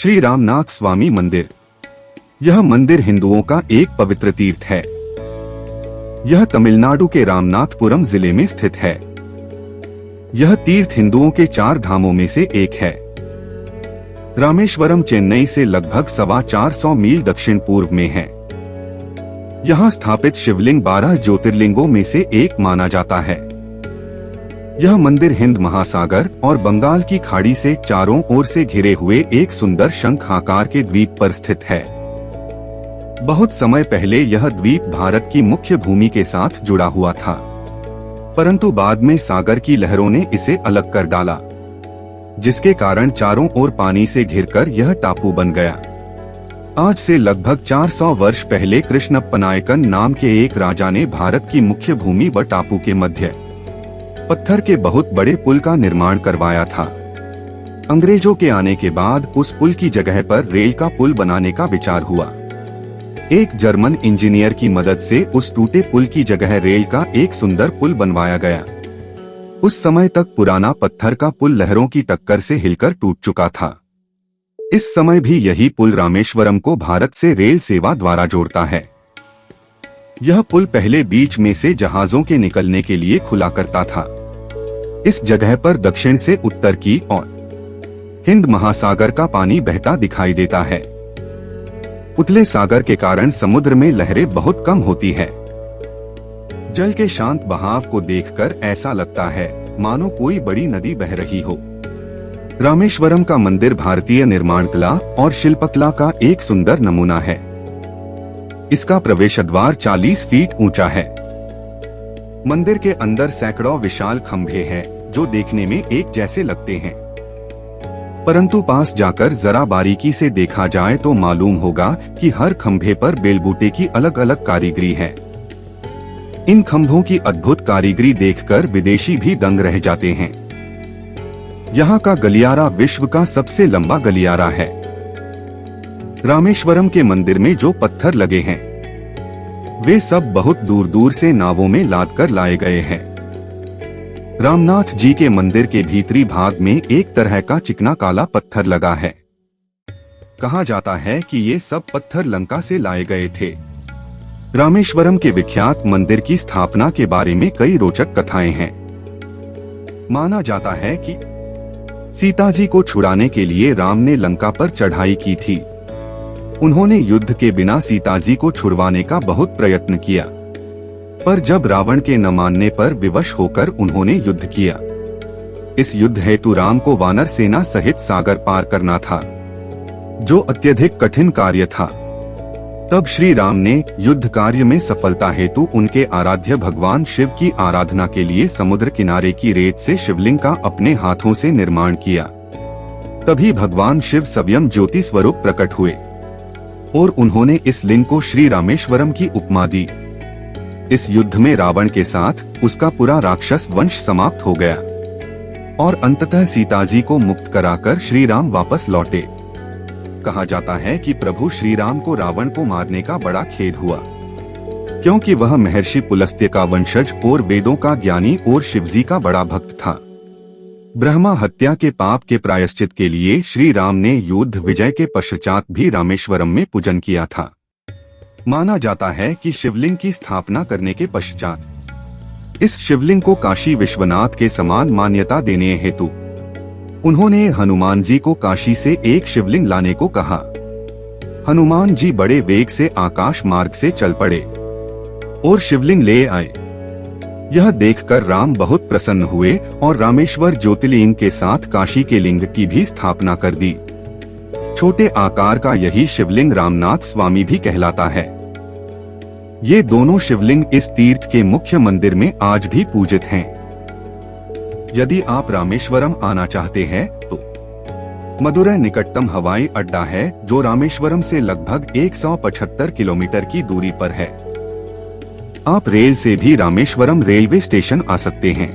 श्री रामनाथ स्वामी मंदिर। यह मंदिर हिंदुओं का एक पवित्र तीर्थ है। यह तमिलनाडु के रामनाथपुरम जिले में स्थित है। यह तीर्थ हिंदुओं के 4 धामों में से एक है। रामेश्वरम चेन्नई से लगभग 450 मील दक्षिण पूर्व में है। यहाँ स्थापित शिवलिंग 12 ज्योतिर्लिंगों में से एक माना जाता है। यह मंदिर हिंद महासागर और बंगाल की खाड़ी से चारों ओर से घिरे हुए एक सुंदर शंख आकार के द्वीप पर स्थित है। बहुत समय पहले यह द्वीप भारत की मुख्य भूमि के साथ जुड़ा हुआ था, परंतु बाद में सागर की लहरों ने इसे अलग कर डाला, जिसके कारण चारों ओर पानी से घिरकर यह टापू बन गया। आज से लगभग 400 वर्ष पहले कृष्णप्पा नायकन नाम के एक राजा ने भारत की मुख्य भूमि व टापू के मध्य पत्थर के बहुत बड़े पुल का निर्माण करवाया था। अंग्रेजों के आने के बाद उस पुल की जगह पर रेल का पुल बनाने का विचार हुआ। एक जर्मन इंजीनियर की मदद से उस टूटे पुल की जगह रेल का एक सुंदर पुल बनवाया गया। उस समय तक पुराना पत्थर का पुल लहरों की टक्कर से हिलकर टूट चुका था। इस समय भी यही पुल रामेश्वरम को भारत से रेल सेवा द्वारा जोड़ता है। यह पुल पहले बीच में से जहाजों के निकलने के लिए खुला करता था। इस जगह पर दक्षिण से उत्तर की ओर हिंद महासागर का पानी बहता दिखाई देता है। उथले सागर के कारण समुद्र में लहरें बहुत कम होती है। जल के शांत बहाव को देखकर ऐसा लगता है मानो कोई बड़ी नदी बह रही हो। रामेश्वरम का मंदिर भारतीय निर्माण कला और शिल्पकला का एक सुंदर नमूना है। इसका प्रवेश द्वार 40 फीट ऊंचा है। मंदिर के अंदर सैकड़ों विशाल खंभे हैं, जो देखने में एक जैसे लगते हैं, परंतु पास जाकर जरा बारीकी से देखा जाए तो मालूम होगा कि हर खंभे पर बेलबूटे की अलग अलग कारीगरी है। इन खंभों की अद्भुत कारीगरी देखकर विदेशी भी दंग रह जाते हैं। यहाँ का गलियारा विश्व का सबसे लंबा गलियारा है। रामेश्वरम के मंदिर में जो पत्थर लगे हैं, वे सब बहुत दूर दूर से नावों में लाद कर लाए गए हैं। रामनाथ जी के मंदिर के भीतरी भाग में एक तरह का चिकना काला पत्थर लगा है। कहा जाता है कि ये सब पत्थर लंका से लाए गए थे। रामेश्वरम के विख्यात मंदिर की स्थापना के बारे में कई रोचक कथाएं हैं। माना जाता है कि सीता जी को छुड़ाने के लिए राम ने लंका पर चढ़ाई की थी। उन्होंने युद्ध के बिना सीता जी को छुड़वाने का बहुत प्रयत्न किया, पर जब रावण के न मानने पर विवश होकर उन्होंने युद्ध किया। इस युद्ध हेतु राम को वानर सेना सहित सागर पार करना था, जो अत्यधिक कठिन कार्य था। तब श्री राम ने युद्ध कार्य में सफलता हेतु उनके आराध्य भगवान शिव की आराधना के लिए समुद्र किनारे की रेत से शिवलिंग का अपने हाथों से निर्माण किया। तभी भगवान शिव स्वयं ज्योति स्वरूप प्रकट हुए और उन्होंने इस लिंग को श्री रामेश्वरम की उपमा दी। इस युद्ध में रावण के साथ उसका पूरा राक्षस वंश समाप्त हो गया और अंततः सीता जी को मुक्त कराकर श्री राम वापस लौटे। कहा जाता है कि प्रभु श्री राम को रावण को मारने का बड़ा खेद हुआ, क्योंकि वह महर्षि पुलस्त्य का वंशज और वेदों का ज्ञानी और शिवजी का बड़ा भक्त था। ब्रह्मा हत्या के पाप के प्रायश्चित के लिए श्री राम ने युद्ध विजय के पश्चात भी रामेश्वरम में पूजन किया था। माना जाता है कि शिवलिंग की स्थापना करने के पश्चात इस शिवलिंग को काशी विश्वनाथ के समान मान्यता देने हेतु उन्होंने हनुमान जी को काशी से एक शिवलिंग लाने को कहा। हनुमान जी बड़े वेग से आकाश मार्ग से चल पड़े और शिवलिंग ले आए। यह देखकर राम बहुत प्रसन्न हुए और रामेश्वर ज्योतिर्लिंग के साथ काशी के लिंग की भी स्थापना कर दी। छोटे आकार का यही शिवलिंग रामनाथ स्वामी भी कहलाता है। ये दोनों शिवलिंग इस तीर्थ के मुख्य मंदिर में आज भी पूजित हैं। यदि आप रामेश्वरम आना चाहते हैं तो मदुरै निकटतम हवाई अड्डा है, जो रामेश्वरम से लगभग 175 किलोमीटर की दूरी पर है। आप रेल से भी रामेश्वरम रेलवे स्टेशन आ सकते हैं,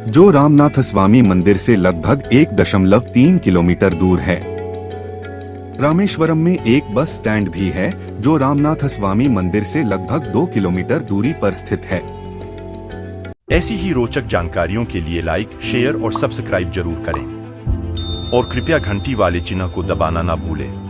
जो रामनाथ स्वामी मंदिर से लगभग 1.3 किलोमीटर दूर है। रामेश्वरम में एक बस स्टैंड भी है, जो रामनाथ स्वामी मंदिर से लगभग 2 किलोमीटर दूरी पर स्थित है। ऐसी ही रोचक जानकारियों के लिए लाइक, शेयर और सब्सक्राइब जरूर करें। और कृपया घंटी वाले चिन्ह को दबाना ना भूलें।